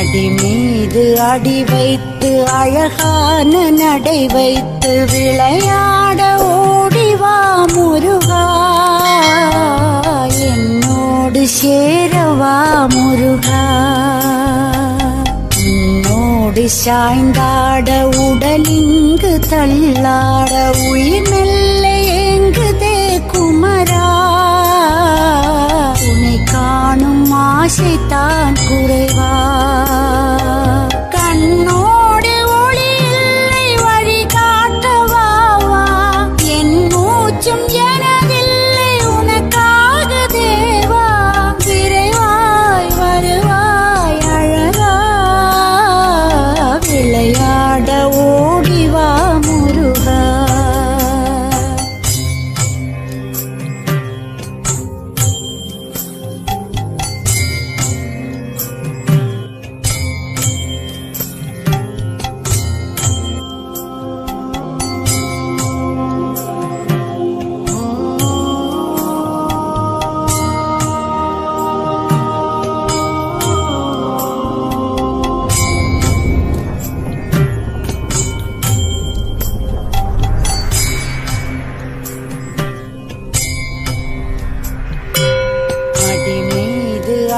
அடி மீது அடி வைத்து அழகான நடை வைத்து விளையாட ஓடிவா முருகா, என்னோடு சேரவா முருகா. உன்னோடு சாய்ந்தாட உடலிங்கு தள்ளாட உயிர் மெல்ல ஏங்குதே குமரா, உன்னை காணும் ஆசைத்தான் குறைவா. கண்ணோடு ஒளி இல்லை வழி காட்டவா, என் மூச்சும் எனதில்லை உனக்காக தேவா. விரைவாய் வருவாய் அழகா, விளையாட ஓடிவா முருகா.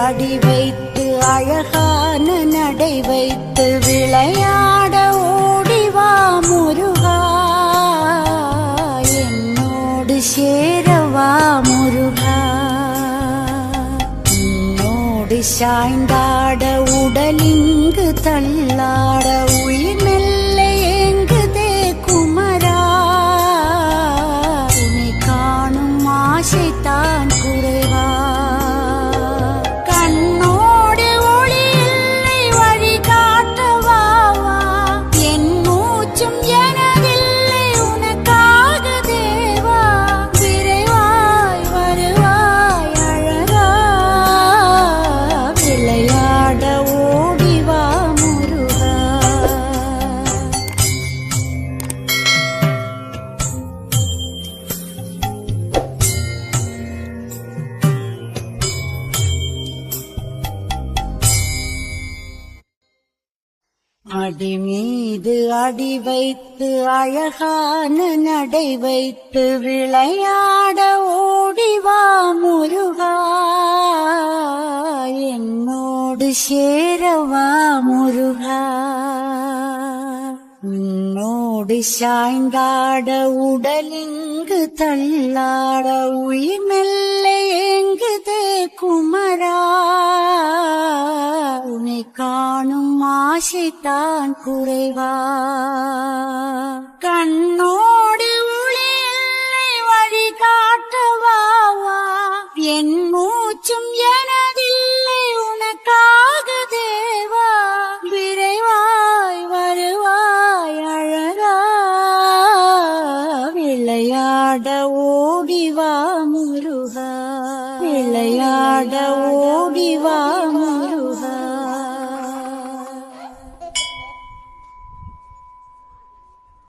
அடி வைத்து அழகான நடை வைத்து விளையாட ஓடிவா முருகா, என்னோடு சேரவா முருகா. உன்னோடு சாய்ந்தாட உடலிங்கு தள்ளாட உயிர் மெல்ல ஏங்குதே குமரா, உன்னை காணும் ஆசைத்தான் குறைவா. அடி மீது அடி வைத்து அழகான நடை வைத்து விளையாட ஓடிவா முருகா, என்னோடு சேரவா முருகா. உன்னோடு சாய்ந்தாட உடலிங்கு தள்ளாட உயிர் மெல்ல ஏங்குதே குமரா, உன்னை காணும் ஆசைத்தான் குறைவா. கண்ணோடு ஒளி இல்லை வழி காட்டவா, என் மூச்சும் எனதில்லை உனக்காக தேவா. விரைவாய் வருவாய் அழகா, விளையாட ஓடிவா முருகா, விளையாட ஓடிவா முருகா.